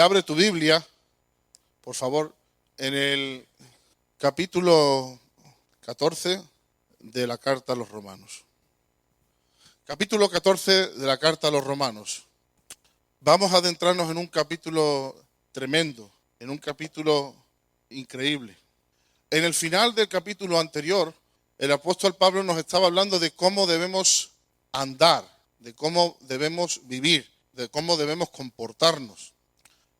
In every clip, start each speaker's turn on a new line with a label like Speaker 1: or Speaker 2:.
Speaker 1: Abre tu Biblia, por favor, en el capítulo 14 de la carta a los Romanos. Capítulo 14 de la carta a los Romanos. Vamos a adentrarnos en un capítulo tremendo, en un capítulo increíble. En el final del capítulo anterior, el apóstol Pablo nos estaba hablando de cómo debemos andar, de cómo debemos vivir, de cómo debemos comportarnos.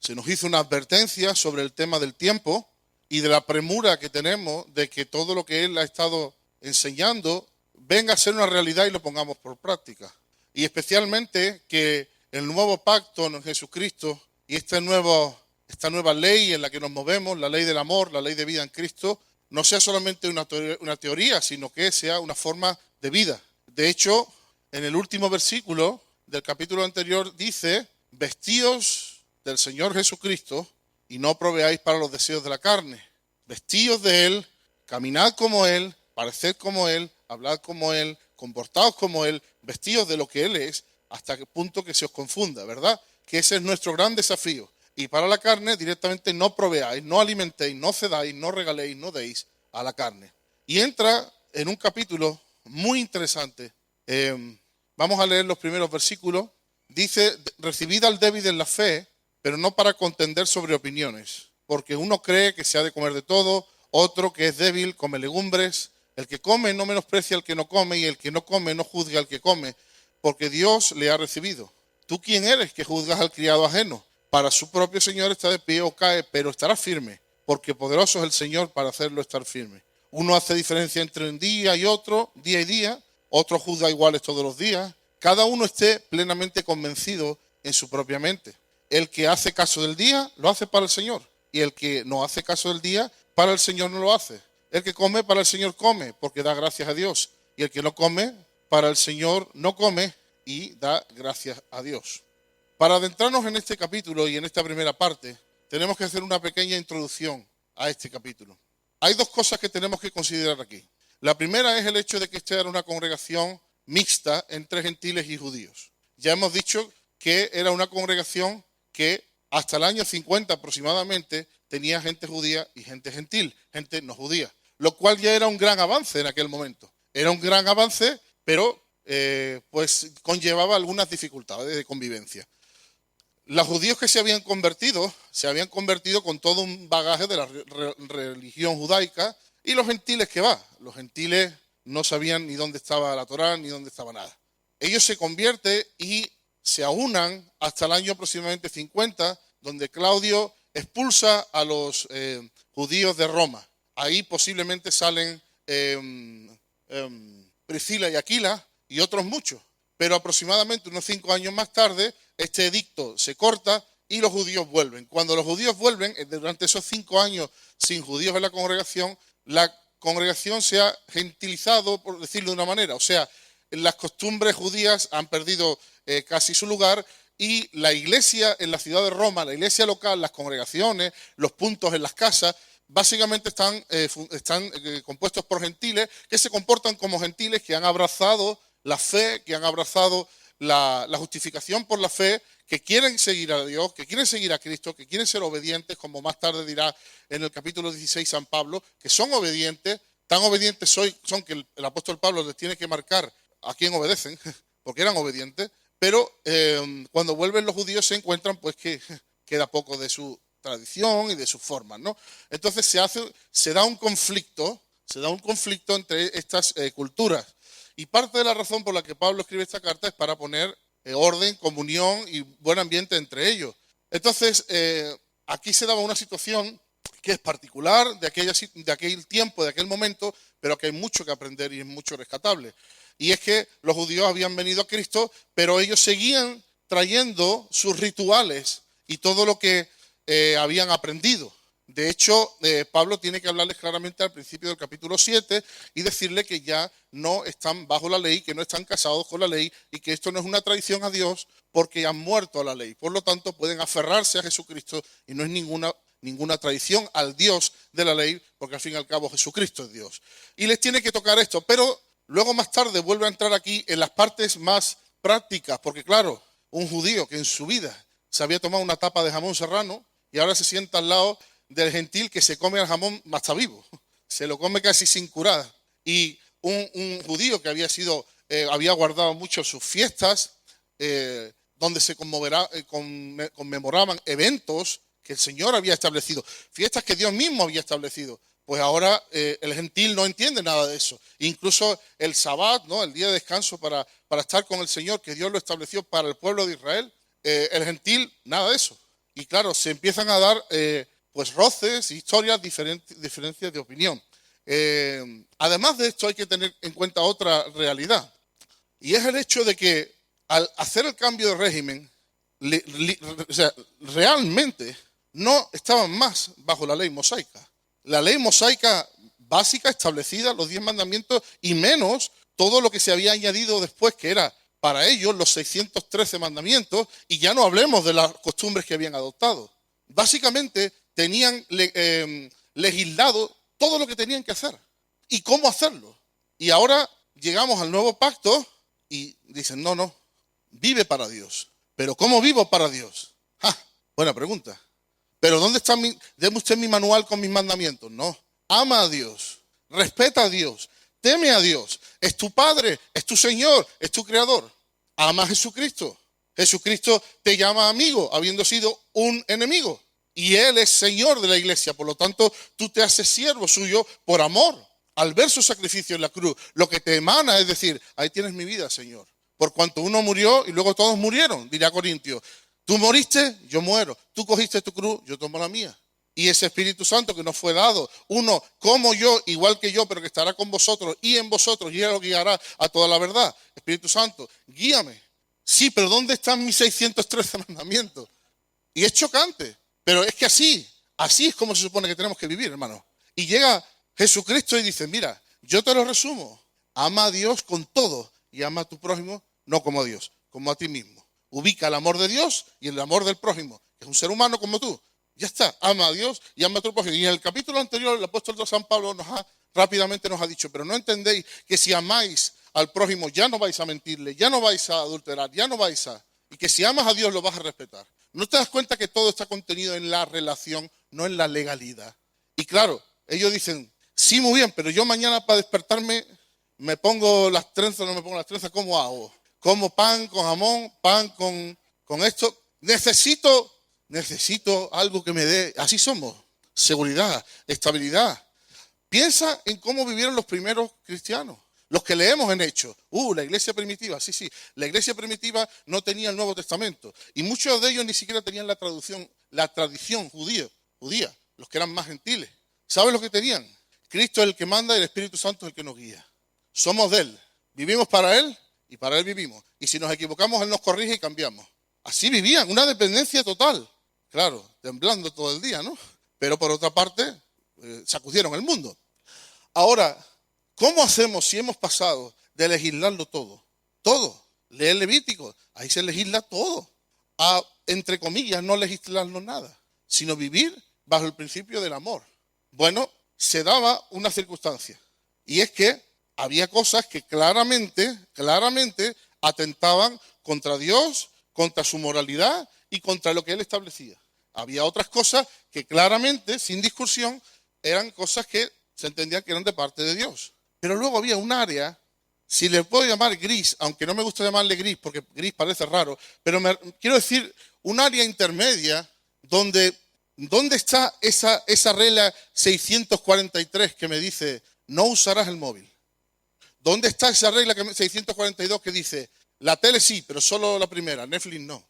Speaker 1: Se nos hizo una advertencia sobre el tema del tiempo y de la premura que tenemos de que todo lo que él ha estado enseñando venga a ser una realidad y lo pongamos por práctica. Y especialmente que el nuevo pacto en Jesucristo y esta nueva ley en la que nos movemos, la ley del amor, la ley de vida en Cristo, no sea solamente una teoría, sino que sea una forma de vida. De hecho, en el último versículo del capítulo anterior dice: vestíos del Señor Jesucristo y no proveáis para los deseos de la carne. Vestíos de Él, caminad como Él, pareced como Él, hablad como Él, comportaos como Él, vestíos de lo que Él es, hasta qué punto que se os confunda, ¿verdad? Que ese es nuestro gran desafío. Y para la carne directamente no proveáis, no alimentéis, no cedáis, no regaléis, no deis a la carne. Y entra en un capítulo muy interesante. Vamos a leer los primeros versículos. Dice: recibid al débil en la fe, pero no para contender sobre opiniones, porque uno cree que se ha de comer de todo, otro que es débil come legumbres. El que come no menosprecia al que no come, y el que no come no juzga al que come, porque Dios le ha recibido. ¿Tú quién eres que juzgas al criado ajeno? Para su propio Señor está de pie o cae, pero estará firme, porque poderoso es el Señor para hacerlo estar firme. Uno hace diferencia entre un día y otro, día y día, otro juzga iguales todos los días. Cada uno esté plenamente convencido en su propia mente. El que hace caso del día, lo hace para el Señor. Y el que no hace caso del día, para el Señor no lo hace. El que come, para el Señor come, porque da gracias a Dios. Y el que no come, para el Señor no come y da gracias a Dios. Para adentrarnos en este capítulo y en esta primera parte, tenemos que hacer una pequeña introducción a este capítulo. Hay dos cosas que tenemos que considerar aquí. La primera es el hecho de que esta era una congregación mixta entre gentiles y judíos. Ya hemos dicho que era una congregación que hasta el año 50 aproximadamente tenía gente judía y gente gentil, gente no judía, lo cual ya era un gran avance en aquel momento. Era un gran avance, pero pues conllevaba algunas dificultades de convivencia. Los judíos que se habían convertido con todo un bagaje de la religión judaica, y los gentiles los gentiles no sabían ni dónde estaba la Torá ni dónde estaba nada. Ellos se convierten y se aunan hasta el año aproximadamente 50, donde Claudio expulsa a los judíos de Roma. Ahí posiblemente salen Priscila y Aquila y otros muchos. Pero aproximadamente unos 5 años más tarde, este edicto se corta y los judíos vuelven. Cuando los judíos vuelven, durante esos 5 años sin judíos en la congregación se ha gentilizado, por decirlo de una manera. O sea, las costumbres judías han perdido casi su lugar, y la iglesia en la ciudad de Roma, la iglesia local, las congregaciones, los puntos en las casas, básicamente están compuestos por gentiles que se comportan como gentiles, que han abrazado la fe, que han abrazado la justificación por la fe, que quieren seguir a Dios, que quieren seguir a Cristo, que quieren ser obedientes, como más tarde dirá en el capítulo 16 San Pablo, que son obedientes. Tan obedientes son que el apóstol Pablo les tiene que marcar a quién obedecen, porque eran obedientes. Pero cuando vuelven los judíos se encuentran pues que queda poco de su tradición y de sus formas, ¿no? Entonces se da un conflicto entre estas culturas. Y parte de la razón por la que Pablo escribe esta carta es para poner orden, comunión y buen ambiente entre ellos. Entonces, aquí se daba una situación que es particular de aquel tiempo, de aquel momento, pero que hay mucho que aprender y es mucho rescatable. Y es que los judíos habían venido a Cristo, pero ellos seguían trayendo sus rituales y todo lo que habían aprendido. De hecho, Pablo tiene que hablarles claramente al principio del capítulo 7 y decirle que ya no están bajo la ley, que no están casados con la ley, y que esto no es una traición a Dios porque han muerto a la ley. Por lo tanto, pueden aferrarse a Jesucristo y no es ninguna traición al Dios de la ley, porque al fin y al cabo Jesucristo es Dios. Y les tiene que tocar esto, pero luego más tarde vuelve a entrar aquí en las partes más prácticas, porque claro, un judío que en su vida se había tomado una tapa de jamón serrano y ahora se sienta al lado del gentil que se come el jamón hasta vivo. Se lo come casi sin curar. Y un judío que había guardado mucho sus fiestas, donde se conmemoraban eventos que el Señor había establecido, fiestas que Dios mismo había establecido. Pues ahora el gentil no entiende nada de eso. Incluso el Sabbat, ¿no?, el día de descanso para estar con el Señor, que Dios lo estableció para el pueblo de Israel, el gentil, nada de eso. Y claro, se empiezan a dar pues roces, historias, diferencias de opinión. Además de esto hay que tener en cuenta otra realidad. Y es el hecho de que al hacer el cambio de régimen, o sea, realmente no estaban más bajo la ley mosaica. La ley mosaica básica establecida, los 10 mandamientos, y menos todo lo que se había añadido después, que era para ellos los 613 mandamientos, y ya no hablemos de las costumbres que habían adoptado. Básicamente tenían legislado todo lo que tenían que hacer y cómo hacerlo. Y ahora llegamos al nuevo pacto y dicen, no, vive para Dios. ¿Pero cómo vivo para Dios? Buena pregunta. ¿Pero dónde está deme usted mi manual con mis mandamientos? No. Ama a Dios, respeta a Dios, teme a Dios. Es tu Padre, es tu Señor, es tu Creador. Ama a Jesucristo. Jesucristo te llama amigo, habiendo sido un enemigo. Y Él es Señor de la iglesia. Por lo tanto, tú te haces siervo suyo por amor. Al ver su sacrificio en la cruz, lo que te emana es decir, ahí tienes mi vida, Señor. Por cuanto uno murió y luego todos murieron, dirá Corintios. Tú moriste, yo muero. Tú cogiste tu cruz, yo tomo la mía. Y ese Espíritu Santo que nos fue dado, uno como yo, igual que yo, pero que estará con vosotros y en vosotros, y Él lo guiará a toda la verdad. Espíritu Santo, guíame. Sí, pero ¿dónde están mis 613 mandamientos? Y es chocante, pero es que así es como se supone que tenemos que vivir, hermano. Y llega Jesucristo y dice, mira, yo te lo resumo. Ama a Dios con todo y ama a tu prójimo, no como a Dios, como a ti mismo. Ubica el amor de Dios y el amor del prójimo, que es un ser humano como tú. Ya está, ama a Dios y ama a tu prójimo. Y en el capítulo anterior, el apóstol San Pablo rápidamente nos ha dicho, pero no entendéis que si amáis al prójimo ya no vais a mentirle, ya no vais a adulterar, ya no vais a... Y que si amas a Dios lo vas a respetar. ¿No te das cuenta que todo está contenido en la relación, no en la legalidad? Y claro, ellos dicen, sí, muy bien, pero yo mañana para despertarme me pongo las trenzas o no me pongo las trenzas, ¿cómo hago? Como pan con jamón, pan con esto. Necesito algo que me dé. Así somos. Seguridad, estabilidad. Piensa en cómo vivieron los primeros cristianos. Los que leemos en Hechos. La iglesia primitiva. Sí. La iglesia primitiva no tenía el Nuevo Testamento. Y muchos de ellos ni siquiera tenían la tradición judía. Los que eran más gentiles. ¿Sabes lo que tenían? Cristo es el que manda y el Espíritu Santo es el que nos guía. Somos de Él. Vivimos para Él y para Él vivimos. Y si nos equivocamos, Él nos corrige y cambiamos. Así vivían, una dependencia total. Claro, temblando todo el día, ¿no? Pero por otra parte, sacudieron el mundo. Ahora, ¿cómo hacemos si hemos pasado de legislarlo todo? Todo. Lee el Levítico, ahí se legisla todo. A, entre comillas, no legislarlo nada, sino vivir bajo el principio del amor. Bueno, se daba una circunstancia. Y es que había cosas que claramente atentaban contra Dios, contra su moralidad y contra lo que Él establecía. Había otras cosas que claramente, sin discusión, eran cosas que se entendía que eran de parte de Dios. Pero luego había un área, si le puedo llamar gris, aunque no me gusta llamarle gris porque gris parece raro, pero quiero decir un área intermedia donde está esa regla 643 que me dice no usarás el móvil. ¿Dónde está esa regla 642 que dice la tele sí, pero solo la primera, Netflix no?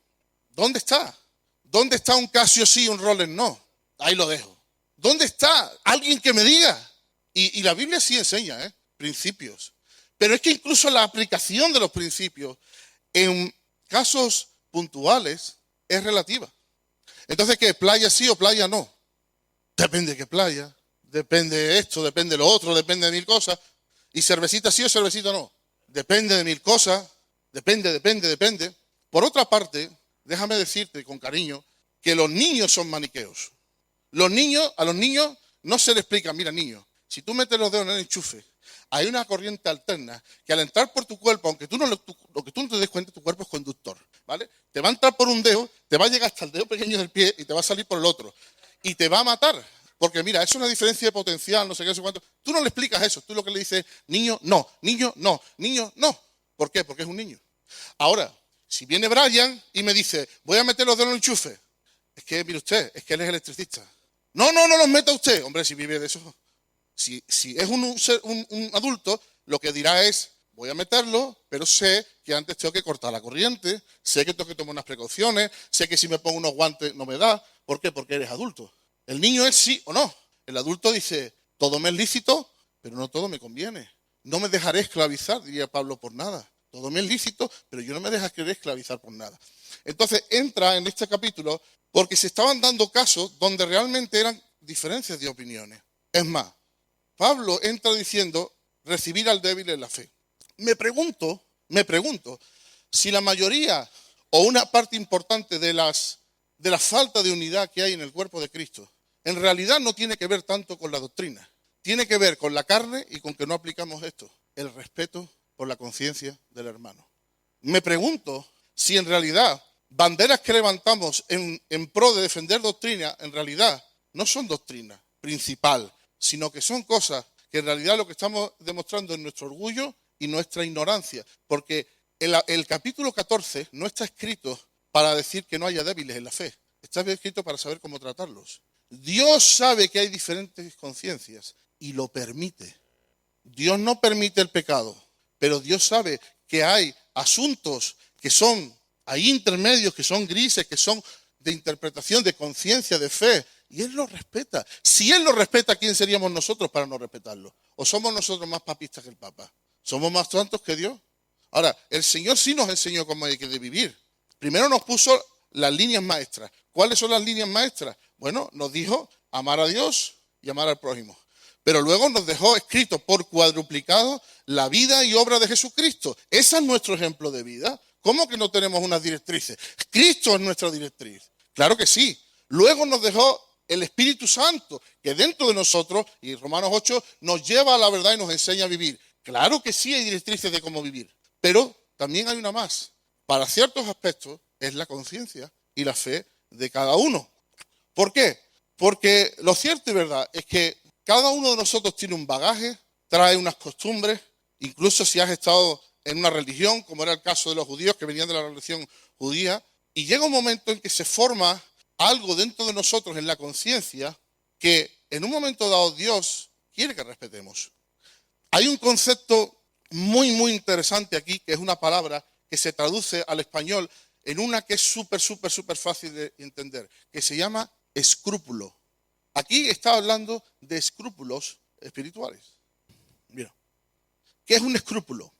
Speaker 1: ¿Dónde está? ¿Dónde está un Casio sí, un Rolex no? Ahí lo dejo. ¿Dónde está? Alguien que me diga. Y la Biblia sí enseña, principios. Pero es que incluso la aplicación de los principios en casos puntuales es relativa. Entonces, ¿qué? ¿Playa sí o playa no? Depende de qué playa, depende de esto, depende de lo otro, depende de mil cosas. ¿Y cervecita sí o cervecita no? Depende de mil cosas, depende. Por otra parte, déjame decirte con cariño que los niños son maniqueos. A los niños no se les explica, mira niño, si tú metes los dedos en el enchufe hay una corriente alterna que al entrar por tu cuerpo, aunque lo que tú no te des cuenta, tu cuerpo es conductor, ¿vale? Te va a entrar por un dedo, te va a llegar hasta el dedo pequeño del pie y te va a salir por el otro. Y te va a matar. Porque mira, es una diferencia de potencial, no sé qué, no sé cuánto. Tú no le explicas eso. Tú lo que le dices, niño, no, niño, no, niño, no. ¿Por qué? Porque es un niño. Ahora, si viene Brian y me dice, voy a meter los dedos en el enchufe. Es que, mire usted, es que él es electricista. No los meta usted. Hombre, si vive de eso. Si es un adulto, lo que dirá es, voy a meterlo, pero sé que antes tengo que cortar la corriente, sé que tengo que tomar unas precauciones, sé que si me pongo unos guantes no me da. ¿Por qué? Porque eres adulto. El niño es sí o no. El adulto dice, todo me es lícito, pero no todo me conviene. No me dejaré esclavizar, diría Pablo, por nada. Todo me es lícito, pero yo no me dejaré esclavizar por nada. Entonces entra en este capítulo porque se estaban dando casos donde realmente eran diferencias de opiniones. Es más, Pablo entra diciendo recibir al débil en la fe. Me pregunto si la mayoría o una parte importante de la falta de unidad que hay en el cuerpo de Cristo en realidad no tiene que ver tanto con la doctrina. Tiene que ver con la carne y con que no aplicamos esto, el respeto por la conciencia del hermano. Me pregunto si en realidad banderas que levantamos en pro de defender doctrina, en realidad no son doctrina principal, sino que son cosas que en realidad lo que estamos demostrando es nuestro orgullo y nuestra ignorancia. Porque el capítulo 14 no está escrito para decir que no haya débiles en la fe. Está escrito para saber cómo tratarlos. Dios sabe que hay diferentes conciencias y lo permite. Dios no permite el pecado, pero Dios sabe que hay asuntos que son, hay intermedios que son grises, que son de interpretación, de conciencia, de fe, y Él lo respeta. Si Él lo respeta, ¿quién seríamos nosotros para no respetarlo? ¿O somos nosotros más papistas que el Papa? ¿Somos más santos que Dios? Ahora, el Señor sí nos enseñó cómo hay que vivir. Primero nos puso las líneas maestras. ¿Cuáles son las líneas maestras? Bueno, nos dijo amar a Dios y amar al prójimo. Pero luego nos dejó escrito por cuadruplicado la vida y obra de Jesucristo. Ese es nuestro ejemplo de vida. ¿Cómo que no tenemos unas directrices? Cristo es nuestra directriz. Claro que sí. Luego nos dejó el Espíritu Santo, que dentro de nosotros, y Romanos 8, nos lleva a la verdad y nos enseña a vivir. Claro que sí hay directrices de cómo vivir. Pero también hay una más. Para ciertos aspectos es la conciencia y la fe de cada uno. ¿Por qué? Porque lo cierto y verdad es que cada uno de nosotros tiene un bagaje, trae unas costumbres, incluso si has estado en una religión, como era el caso de los judíos que venían de la religión judía, y llega un momento en que se forma algo dentro de nosotros en la conciencia que en un momento dado Dios quiere que respetemos. Hay un concepto muy, muy interesante aquí, que es una palabra que se traduce al español en una que es súper fácil de entender, que se llama escrúpulo. Aquí está hablando de escrúpulos espirituales. Mira, ¿qué es un escrúpulo?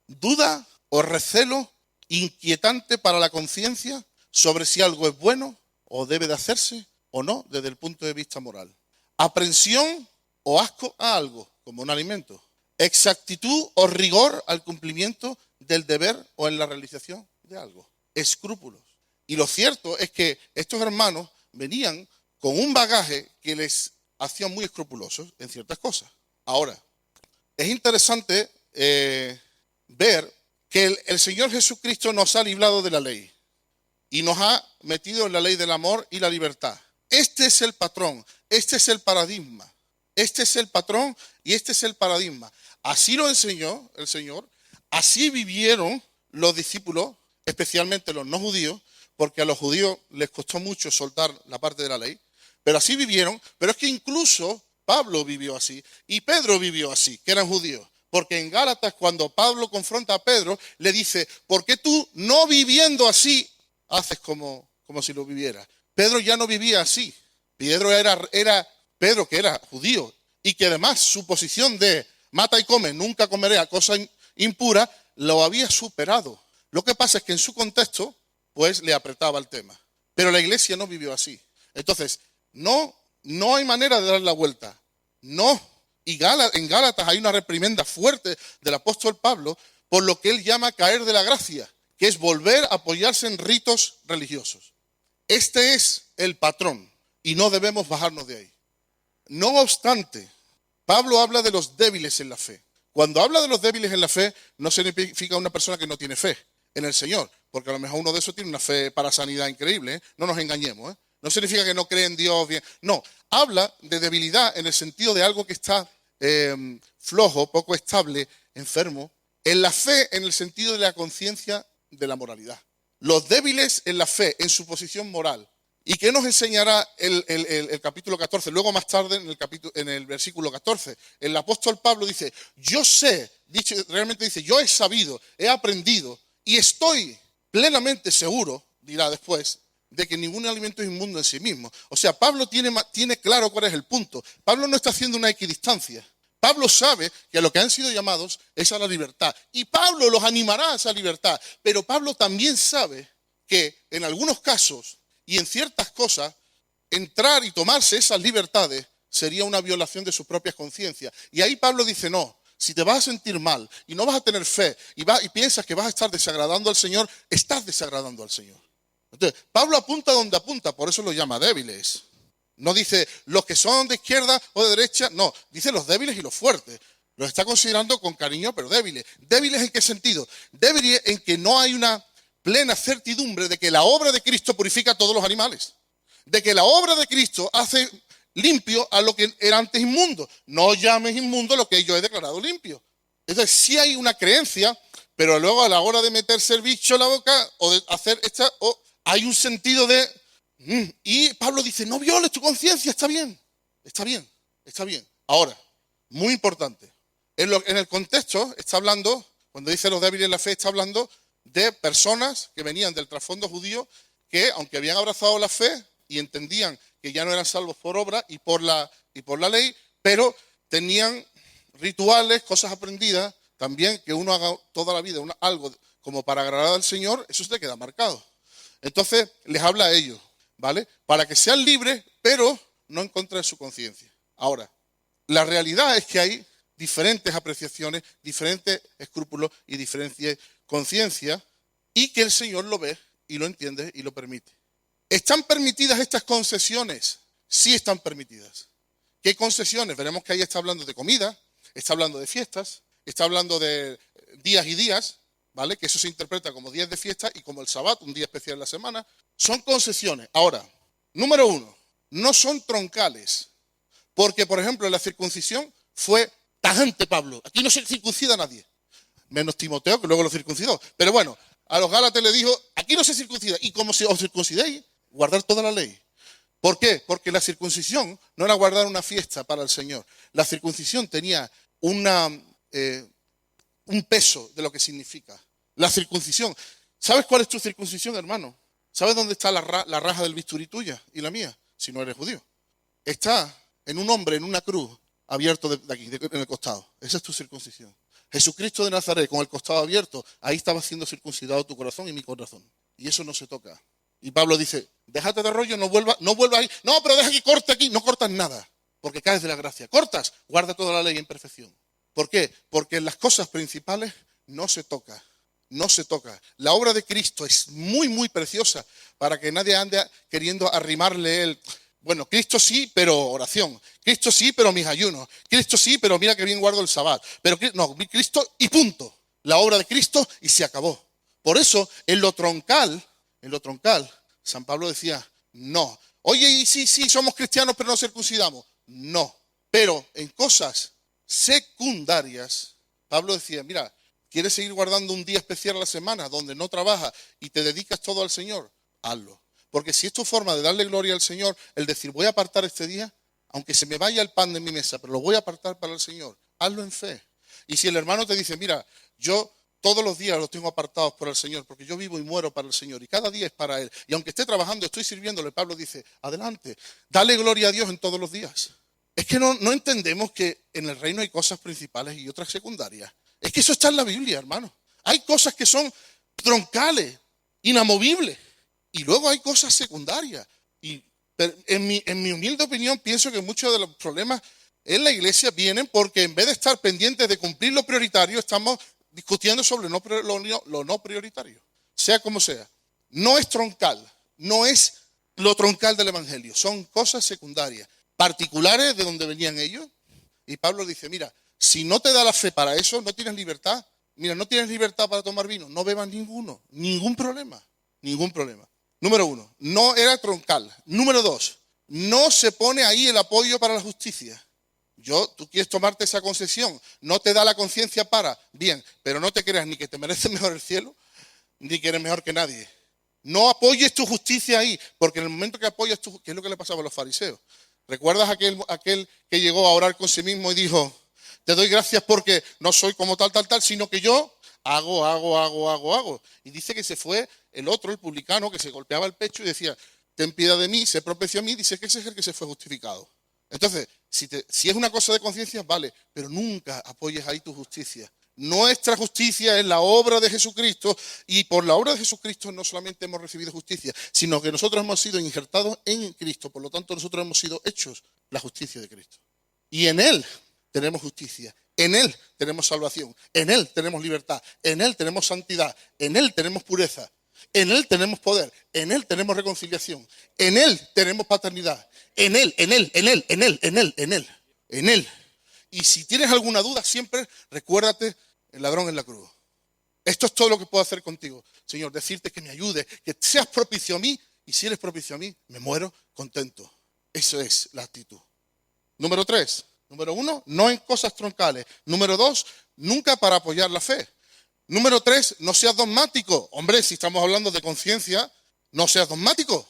Speaker 1: Duda o recelo inquietante para la conciencia sobre si algo es bueno o debe de hacerse o no desde el punto de vista moral. Aprensión o asco a algo, como un alimento. Exactitud o rigor al cumplimiento del deber o en la realización de algo. Escrúpulos. Y lo cierto es que estos hermanos venían con un bagaje que les hacía muy escrupulosos en ciertas cosas. Ahora, es interesante ver que el Señor Jesucristo nos ha librado de la ley y nos ha metido en la ley del amor y la libertad. Este es el patrón, este es el paradigma. Este es el patrón y este es el paradigma. Así lo enseñó el Señor, así vivieron los discípulos, especialmente los no judíos, porque a los judíos les costó mucho soltar la parte de la ley, pero así vivieron. Pero es que incluso Pablo vivió así y Pedro vivió así, que eran judíos. Porque en Gálatas, cuando Pablo confronta a Pedro, le dice, ¿por qué tú no viviendo así haces como si lo vivieras? Pedro ya no vivía así. Pedro Pedro que era judío y que además su posición de mata y come, nunca comeré a cosa impura, lo había superado. Lo que pasa es que en su contexto, pues le apretaba el tema. Pero la iglesia no vivió así. Entonces, no hay manera de dar la vuelta. No. Y en Gálatas hay una reprimenda fuerte del apóstol Pablo por lo que él llama caer de la gracia, que es volver a apoyarse en ritos religiosos. Este es el patrón y no debemos bajarnos de ahí. No obstante, Pablo habla de los débiles en la fe. Cuando habla de los débiles en la fe, no significa una persona que no tiene fe en el Señor, porque a lo mejor uno de esos tiene una fe para sanidad increíble, ¿eh? No nos engañemos, ¿eh? No significa que no cree en Dios bien. No, habla de debilidad en el sentido de algo que está flojo, poco estable, enfermo. En la fe en el sentido de la conciencia de la moralidad. Los débiles en la fe, en su posición moral. ¿Y qué nos enseñará el capítulo 14? Luego más tarde en el versículo 14, el apóstol Pablo dice, yo sé, realmente dice, yo he sabido, he aprendido y estoy plenamente seguro, dirá después, de que ningún alimento es inmundo en sí mismo. O sea, Pablo tiene claro cuál es el punto. Pablo no está haciendo una equidistancia. Pablo sabe que a lo que han sido llamados es a la libertad. Y Pablo los animará a esa libertad. Pero Pablo también sabe que en algunos casos y en ciertas cosas, entrar y tomarse esas libertades sería una violación de sus propias conciencias. Y ahí Pablo dice, no, si te vas a sentir mal y no vas a tener fe y piensas que vas a estar desagradando al Señor, estás desagradando al Señor. Entonces, Pablo apunta donde apunta, por eso lo llama débiles. No dice los que son de izquierda o de derecha, no, dice los débiles y los fuertes. Los está considerando con cariño, pero débiles. ¿Débiles en qué sentido? Débiles en que no hay una plena certidumbre de que la obra de Cristo purifica a todos los animales. De que la obra de Cristo hace limpio a lo que era antes inmundo. No llames inmundo lo que yo he declarado limpio. Entonces, sí hay una creencia, pero luego a la hora de meterse el bicho en la boca o de hacer hay un sentido de... Y Pablo dice, no violes tu conciencia, está bien, está bien, está bien. Ahora, muy importante, en el contexto está hablando, cuando dice los débiles en la fe, está hablando de personas que venían del trasfondo judío, que aunque habían abrazado la fe y entendían que ya no eran salvos por obra y por la ley, pero tenían rituales, cosas aprendidas, también que uno haga toda la vida algo como para agradar al Señor, eso se te queda marcado. Entonces les habla a ellos, ¿vale? Para que sean libres, pero no en contra de su conciencia. Ahora, la realidad es que hay diferentes apreciaciones, diferentes escrúpulos y diferentes conciencias, y que el Señor lo ve y lo entiende y lo permite. ¿Están permitidas estas concesiones? Sí están permitidas. ¿Qué concesiones? Veremos que ahí está hablando de comida, está hablando de fiestas, está hablando de días y días, ¿vale? Que eso se interpreta como días de fiesta y como el Sabbat, un día especial en la semana. Son concesiones. Ahora, número 1, no son troncales. Porque, por ejemplo, la circuncisión fue tajante, Pablo. Aquí no se circuncida a nadie. Menos Timoteo, que luego lo circuncidó. Pero bueno, a los Gálatas le dijo, aquí no se circuncida. Y como si os circuncidéis, guardar toda la ley. ¿Por qué? Porque la circuncisión no era guardar una fiesta para el Señor. La circuncisión tenía un peso de lo que significa. La circuncisión. ¿Sabes cuál es tu circuncisión, hermano? ¿Sabes dónde está la raja del bisturí tuya y la mía? Si no eres judío. Está en un hombre, en una cruz, abierto de aquí, en el costado. Esa es tu circuncisión. Jesucristo de Nazaret, con el costado abierto, ahí estaba siendo circuncidado tu corazón y mi corazón. Y eso no se toca. Y Pablo dice, déjate de rollo, no vuelvas ahí. No, pero deja que corte aquí. No cortas nada, porque caes de la gracia. Cortas, guarda toda la ley en perfección. ¿Por qué? Porque en las cosas principales no se toca. No se toca. La obra de Cristo es muy, muy preciosa para que nadie ande queriendo arrimarle él. Bueno, Cristo sí, pero oración. Cristo sí, pero mis ayunos. Cristo sí, pero mira que bien guardo el Sabbat. Pero no, Cristo y punto. La obra de Cristo y se acabó. Por eso, en lo troncal, San Pablo decía, no. Oye, y sí, somos cristianos, pero no circuncidamos. No. Pero en cosas secundarias, Pablo decía, mira, ¿quieres seguir guardando un día especial a la semana donde no trabajas y te dedicas todo al Señor? Hazlo. Porque si es tu forma de darle gloria al Señor, el decir, voy a apartar este día, aunque se me vaya el pan de mi mesa, pero lo voy a apartar para el Señor, hazlo en fe. Y si el hermano te dice, mira, yo todos los días los tengo apartados por el Señor, porque yo vivo y muero para el Señor, y cada día es para Él. Y aunque esté trabajando, estoy sirviéndole, Pablo dice, adelante, dale gloria a Dios en todos los días. Es que no entendemos que en el reino hay cosas principales y otras secundarias. Es que eso está en la Biblia, hermano. Hay cosas que son troncales, inamovibles. Y luego hay cosas secundarias. Y en mi humilde opinión, pienso que muchos de los problemas en la iglesia vienen porque en vez de estar pendientes de cumplir lo prioritario, estamos discutiendo sobre lo no prioritario. Sea como sea. No es troncal. No es lo troncal del evangelio. Son cosas secundarias. Particulares de donde venían ellos. Y Pablo dice, mira, si no te da la fe para eso, no tienes libertad. Mira, no tienes libertad para tomar vino, no bebas ninguno, ningún problema, ningún problema. Número 1, no era troncal. Número 2, no se pone ahí el apoyo para la justicia. Tú quieres tomarte esa concesión, no te da la conciencia para, bien, pero no te creas ni que te mereces mejor el cielo, ni que eres mejor que nadie. No apoyes tu justicia ahí, porque en el momento que apoyas ¿qué es lo que le pasaba a los fariseos? ¿Recuerdas aquel que llegó a orar con sí mismo y dijo, te doy gracias porque no soy como tal, sino que yo hago? Y dice que se fue el otro, el publicano, que se golpeaba el pecho y decía, ten piedad de mí, sé propicio a mí, dice que ese es el que se fue justificado. Entonces, si es una cosa de conciencia, vale, pero nunca apoyes ahí tu justicia. Nuestra justicia es la obra de Jesucristo y por la obra de Jesucristo no solamente hemos recibido justicia, sino que nosotros hemos sido injertados en Cristo, por lo tanto nosotros hemos sido hechos la justicia de Cristo. Y en Él tenemos justicia, en Él tenemos salvación, en Él tenemos libertad, en Él tenemos santidad, en Él tenemos pureza, en Él tenemos poder, en Él tenemos reconciliación, en Él tenemos paternidad, en Él. Y si tienes alguna duda, siempre recuérdate el ladrón en la cruz. Esto es todo lo que puedo hacer contigo, Señor, decirte que me ayudes, que seas propicio a mí, y si eres propicio a mí, me muero contento. Eso es la actitud. Número 3. Número 1, no en cosas troncales. Número 2, nunca para apoyar la fe. Número 3, no seas dogmático. Hombre, si estamos hablando de conciencia, no seas dogmático,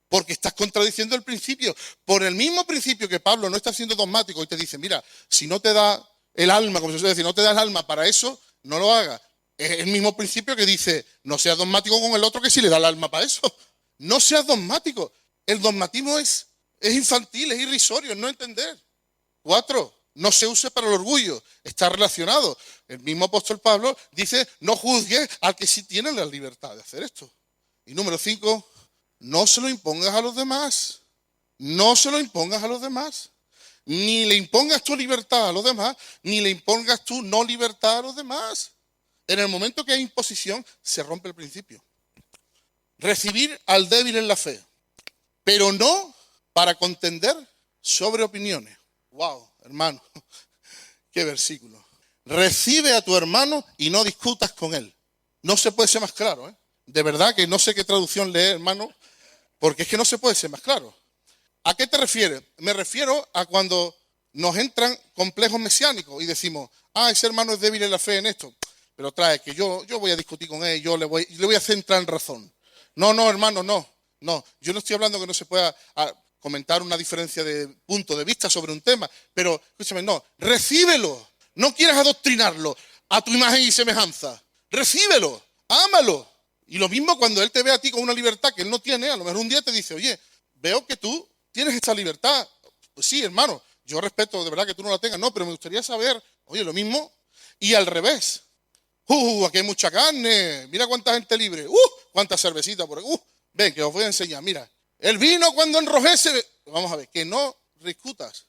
Speaker 1: porque estás contradiciendo el principio. Por el mismo principio que Pablo no está siendo dogmático y te dice, mira, si no te da el alma, como se suele decir, no te da el alma para eso, no lo hagas. Es el mismo principio que dice, no seas dogmático con el otro que sí le da el alma para eso. No seas dogmático. El dogmatismo es infantil, es irrisorio, es no entender. 4, no se use para el orgullo, está relacionado. El mismo apóstol Pablo dice, no juzgues al que sí tiene la libertad de hacer esto. Y número 5, no se lo impongas a los demás. No se lo impongas a los demás. Ni le impongas tu libertad a los demás, ni le impongas tu no libertad a los demás. En el momento que hay imposición, se rompe el principio. Recibir al débil en la fe, pero no para contender sobre opiniones. ¡Wow, hermano! ¡Qué versículo! Recibe a tu hermano y no discutas con él. No se puede ser más claro, ¿eh? De verdad que no sé qué traducción leer, hermano, porque es que no se puede ser más claro. ¿A qué te refieres? Me refiero a cuando nos entran complejos mesiánicos y decimos, ese hermano es débil en la fe en esto, pero trae que yo voy a discutir con él, yo le voy a hacer entrar en razón. No, hermano, no. Yo no estoy hablando que no se pueda comentar una diferencia de punto de vista sobre un tema, pero escúchame, no, recíbelo. No quieras adoctrinarlo a tu imagen y semejanza. Recíbelo, ámalo. Y lo mismo cuando él te ve a ti con una libertad que él no tiene, a lo mejor un día te dice, oye, veo que tú tienes esta libertad. Pues sí, hermano, yo respeto de verdad que tú no la tengas, no, pero me gustaría saber, oye, lo mismo. Y al revés, aquí hay mucha carne, mira cuánta gente libre, cuánta cervecita por aquí, ven que os voy a enseñar, mira, el vino cuando enrojece, vamos a ver, que no discutas.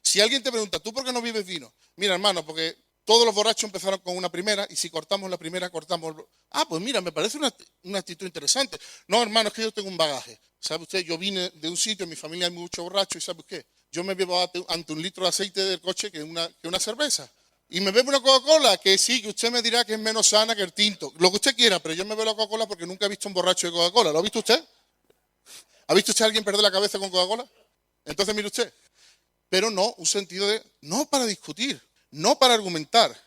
Speaker 1: Si alguien te pregunta, ¿tú por qué no bebes vino? Mira, hermano, porque todos los borrachos empezaron con una primera y si cortamos la primera, cortamos... pues mira, me parece una actitud interesante. No, hermano, es que yo tengo un bagaje. ¿Sabe usted? Yo vine de un sitio, en mi familia hay mucho borracho y ¿sabe qué? Yo me bebo ante un litro de aceite del coche que una cerveza. Y me bebo una Coca-Cola, que sí, que usted me dirá que es menos sana que el tinto. Lo que usted quiera, pero yo me bebo la Coca-Cola porque nunca he visto un borracho de Coca-Cola. ¿Lo ha visto usted? ¿Ha visto usted a alguien perder la cabeza con Coca-Cola? Entonces, mire usted. Pero no, un sentido de, no para discutir, no para argumentar.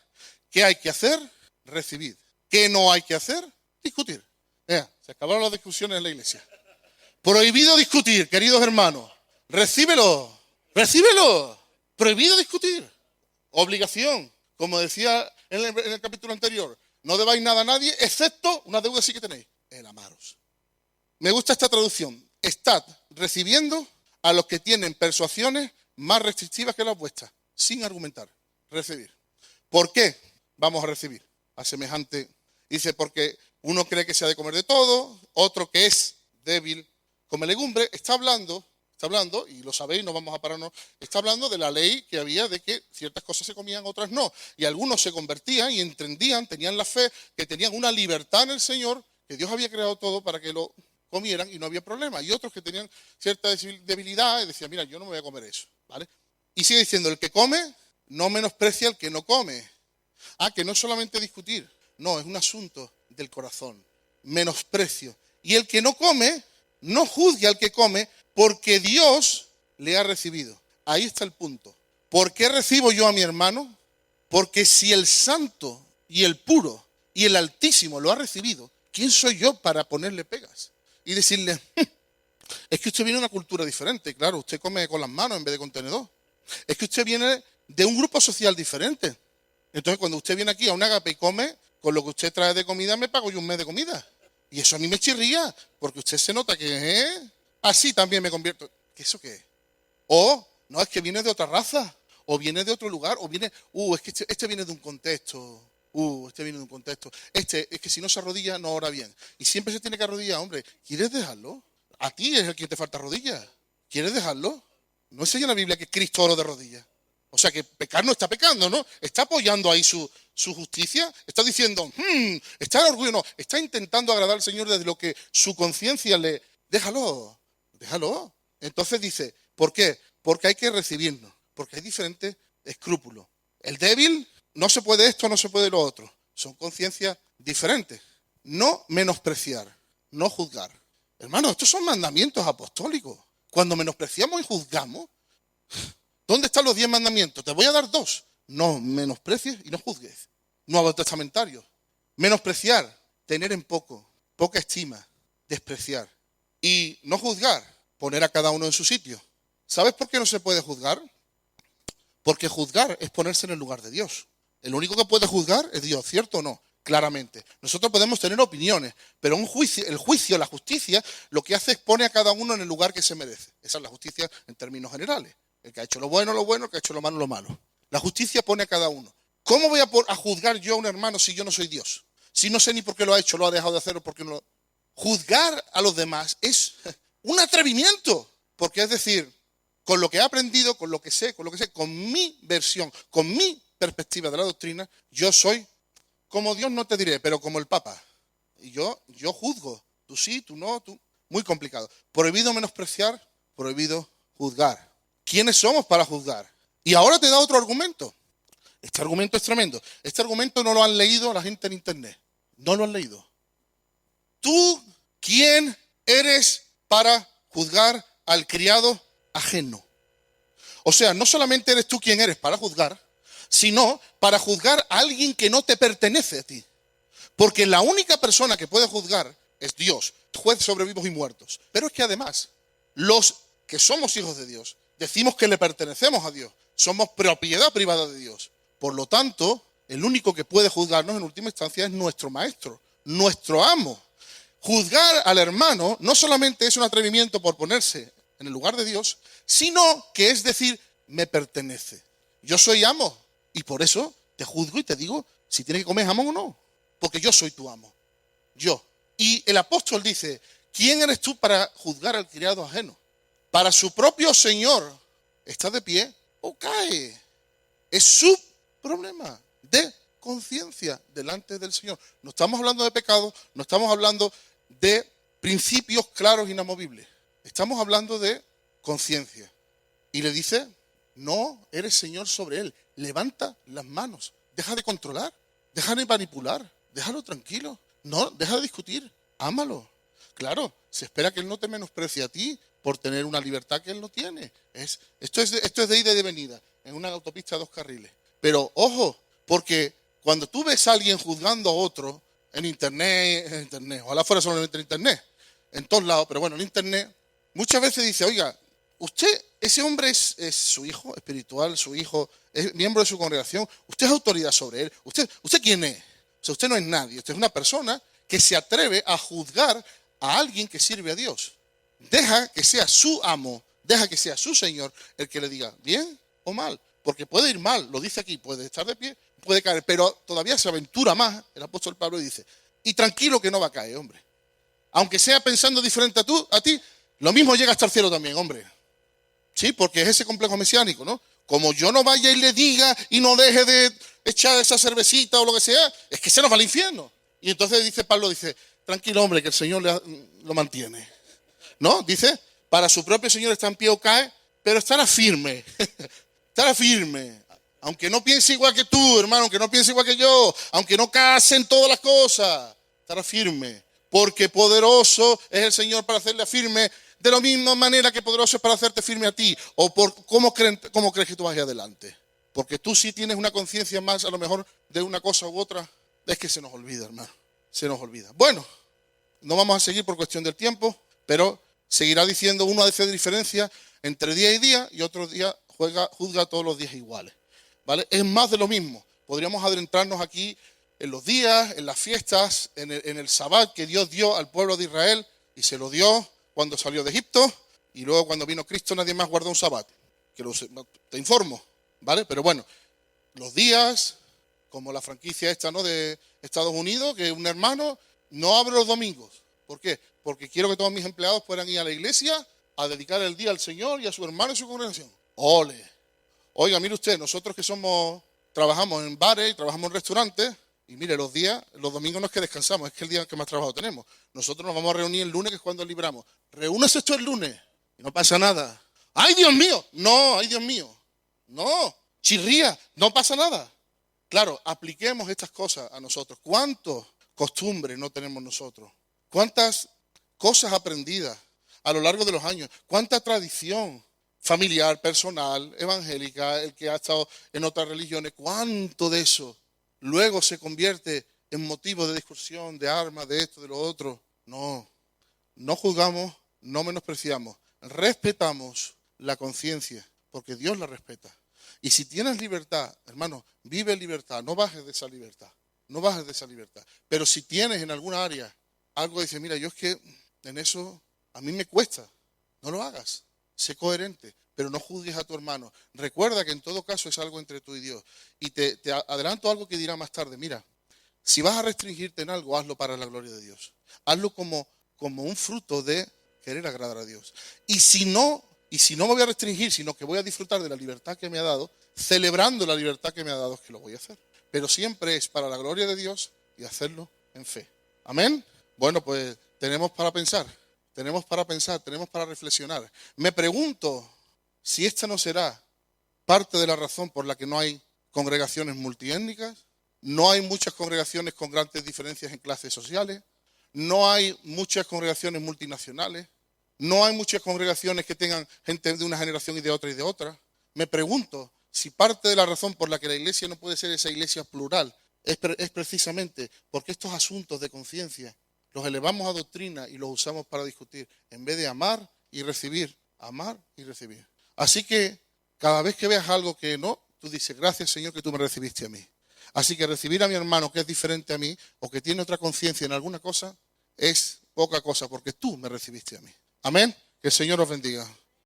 Speaker 1: ¿Qué hay que hacer? Recibir. ¿Qué no hay que hacer? Discutir. Se acabaron las discusiones en la iglesia. Prohibido discutir, queridos hermanos. Recíbelo. Prohibido discutir. Obligación. Como decía en el capítulo anterior, no debáis nada a nadie, excepto una deuda sí que tenéis, el amaros. Me gusta esta traducción. Estad recibiendo a los que tienen persuasiones más restrictivas que las vuestras, sin argumentar. Recibir. ¿Por qué vamos a recibir a semejante? Dice, porque uno cree que se ha de comer de todo, otro que es débil come legumbre. Está hablando, y lo sabéis, no vamos a pararnos, está hablando de la ley que había de que ciertas cosas se comían, otras no. Y algunos se convertían y entendían, tenían la fe, que tenían una libertad en el Señor, que Dios había creado todo para que lo comieran y no había problema. Y otros que tenían cierta debilidad y decían, mira, yo no me voy a comer eso, ¿vale? Y sigue diciendo, el que come no menosprecia al que no come. Que no es solamente discutir, no, es un asunto del corazón, menosprecio. Y el que no come, no juzgue al que come, porque Dios le ha recibido. Ahí está el punto. ¿Por qué recibo yo a mi hermano? Porque si el santo y el puro y el altísimo lo ha recibido, ¿quién soy yo para ponerle pegas? Y decirle, es que usted viene de una cultura diferente, claro, usted come con las manos en vez de con tenedor. Es que usted viene de un grupo social diferente. Entonces, cuando usted viene aquí a un Agape y come, con lo que usted trae de comida, me pago yo un mes de comida. Y eso a mí me chirría, porque usted se nota que, así también me convierto. ¿Qué eso qué es? O, no, es que viene de otra raza, o viene de otro lugar, o viene, es que este viene de un contexto, este viene de un contexto. Es que si no se arrodilla, no ora bien. Y siempre se tiene que arrodillar, hombre. ¿Quieres dejarlo? A ti es el que te falta rodillas. ¿Quieres dejarlo? No enseña la Biblia que Cristo oró de rodillas. O sea que pecar no está pecando, ¿no? Está apoyando ahí su justicia. Está diciendo, está en orgullo, no. Está intentando agradar al Señor desde lo que su conciencia le... Déjalo. Entonces dice, ¿por qué? Porque hay que recibirnos. Porque hay diferentes escrúpulos. El débil, no se puede esto, no se puede lo otro. Son conciencias diferentes. No menospreciar, no juzgar. Hermanos, estos son mandamientos apostólicos. Cuando menospreciamos y juzgamos, ¿dónde están los 10 mandamientos? Te voy a dar 2. No menosprecies y no juzgues. Nuevo Testamentario. Menospreciar, tener en poca estima, despreciar. Y no juzgar, poner a cada uno en su sitio. ¿Sabes por qué no se puede juzgar? Porque juzgar es ponerse en el lugar de Dios. El único que puede juzgar es Dios, ¿cierto o no? Claramente. Nosotros podemos tener opiniones, pero el juicio, la justicia, lo que hace es pone a cada uno en el lugar que se merece. Esa es la justicia en términos generales. El que ha hecho lo bueno, el que ha hecho lo malo, lo malo. La justicia pone a cada uno. ¿Cómo voy a juzgar yo a un hermano si yo no soy Dios? Si no sé ni por qué lo ha hecho, lo ha dejado de hacer o por qué no lo... Juzgar a los demás es un atrevimiento. Porque es decir, con lo que he aprendido, con lo que sé, con mi versión, con mi perspectiva de la doctrina, yo soy como Dios, no te diré, pero como el Papa. Y yo juzgo. Tú sí, tú no, tú... Muy complicado. Prohibido menospreciar, prohibido juzgar. ¿Quiénes somos para juzgar? Y ahora te da otro argumento. Este argumento es tremendo. Este argumento no lo han leído la gente en internet. No lo han leído. ¿Tú quién eres para juzgar al criado ajeno? O sea, no solamente eres tú quien eres para juzgar, sino para juzgar a alguien que no te pertenece a ti. Porque la única persona que puede juzgar es Dios, juez sobre vivos y muertos. Pero es que además, los que somos hijos de Dios, decimos que le pertenecemos a Dios. Somos propiedad privada de Dios. Por lo tanto, el único que puede juzgarnos en última instancia es nuestro maestro, nuestro amo. Juzgar al hermano no solamente es un atrevimiento por ponerse en el lugar de Dios, sino que es decir, me pertenece. Yo soy amo y por eso te juzgo y te digo si tienes que comer jamón o no. Porque yo soy tu amo. Yo. Y el apóstol dice, ¿quién eres tú para juzgar al criado ajeno? Para su propio Señor, ¿está de pie o cae? Es su problema de conciencia delante del Señor. No estamos hablando de pecado, no estamos hablando de principios claros e inamovibles. Estamos hablando de conciencia. Y le dice, no eres Señor sobre él. Levanta las manos. Deja de controlar, deja de manipular, déjalo tranquilo. No, deja de discutir, ámalo. Claro, se espera que él no te menosprecie a ti por tener una libertad que él no tiene. Esto es de ida y de venida, en una autopista de 2 carriles. Pero ojo, porque cuando tú ves a alguien juzgando a otro en internet, ojalá fuera solamente en internet, en todos lados, pero bueno, en internet, muchas veces dice, oiga, ese hombre es su hijo espiritual, su hijo, es miembro de su congregación, usted es autoridad sobre él, ¿usted quién es? O sea, usted no es nadie, usted es una persona que se atreve a juzgar a alguien que sirve a Dios. Deja que sea su amo, deja que sea su Señor el que le diga bien o mal. Porque puede ir mal, lo dice aquí, puede estar de pie, puede caer, pero todavía se aventura más, el apóstol Pablo dice, y tranquilo que no va a caer, hombre. Aunque sea pensando diferente a ti, lo mismo llega hasta el cielo también, hombre. Sí, porque es ese complejo mesiánico, ¿no? Como yo no vaya y le diga y no deje de echar esa cervecita o lo que sea, es que se nos va al infierno. Y entonces dice Pablo, tranquilo, hombre, que el Señor lo mantiene. ¿No? Dice, para su propio Señor está en pie o cae, pero estará firme. Estará firme. Aunque no piense igual que tú, hermano, aunque no piense igual que yo, aunque no casen todas las cosas, estará firme. Porque poderoso es el Señor para hacerle firme, de la misma manera que poderoso es para hacerte firme a ti. O por cómo crees que tú vas adelante. Porque tú sí tienes una conciencia más, a lo mejor, de una cosa u otra. Es que se nos olvida, hermano. Se nos olvida. Bueno, no vamos a seguir por cuestión del tiempo, pero seguirá diciendo uno hace diferencia entre día y día y otro día juzga todos los días iguales. ¿Vale? Es más de lo mismo. Podríamos adentrarnos aquí en los días, en las fiestas, en el Sabbat que Dios dio al pueblo de Israel y se lo dio cuando salió de Egipto y luego cuando vino Cristo nadie más guardó un Sabbat. Te informo, ¿vale? Pero bueno, los días, como la franquicia esta, ¿no?, de Estados Unidos, que un hermano no abre los domingos. ¿Por qué? Porque quiero que todos mis empleados puedan ir a la iglesia a dedicar el día al Señor y a su hermano y su congregación. ¡Ole! Oiga, mire usted, nosotros que trabajamos en bares y trabajamos en restaurantes, y mire, los domingos no es que descansamos, es que el día que más trabajo tenemos. Nosotros nos vamos a reunir el lunes, que es cuando libramos. Reúnase esto el lunes y no pasa nada. ¡Ay, Dios mío! No, ¡ay, Dios mío! No, chirría, no pasa nada. Claro, apliquemos estas cosas a nosotros. ¿Cuántas costumbres no tenemos nosotros? ¿Cuántas cosas aprendidas a lo largo de los años? ¿Cuánta tradición familiar, personal, evangélica, el que ha estado en otras religiones? ¿Cuánto de eso luego se convierte en motivo de discusión, de armas, de esto, de lo otro? No, no juzgamos, no menospreciamos, respetamos la conciencia, porque Dios la respeta. Y si tienes libertad, hermano, vive en libertad, no bajes de esa libertad, no bajes de esa libertad. Pero si tienes en alguna área algo que dice, mira, yo es que en eso a mí me cuesta, no lo hagas, sé coherente, pero no juzgues a tu hermano. Recuerda que en todo caso es algo entre tú y Dios. Y te adelanto algo que dirá más tarde, mira, si vas a restringirte en algo, hazlo para la gloria de Dios. Hazlo como un fruto de querer agradar a Dios. Y si no me voy a restringir, sino que voy a disfrutar de la libertad que me ha dado, celebrando la libertad que me ha dado, es que lo voy a hacer. Pero siempre es para la gloria de Dios y hacerlo en fe. ¿Amén? Bueno, pues tenemos para pensar, tenemos para reflexionar. Me pregunto si esta no será parte de la razón por la que no hay congregaciones multiétnicas, no hay muchas congregaciones con grandes diferencias en clases sociales, no hay muchas congregaciones multinacionales, no hay muchas congregaciones que tengan gente de una generación y de otra y de otra. Me pregunto si parte de la razón por la que la iglesia no puede ser esa iglesia plural es precisamente porque estos asuntos de conciencia los elevamos a doctrina y los usamos para discutir en vez de amar y recibir, amar y recibir. Así que cada vez que veas algo que no, tú dices, gracias Señor que tú me recibiste a mí. Así que recibir a mi hermano que es diferente a mí o que tiene otra conciencia en alguna cosa es poca cosa porque tú me recibiste a mí. Amén. Que el Señor os bendiga.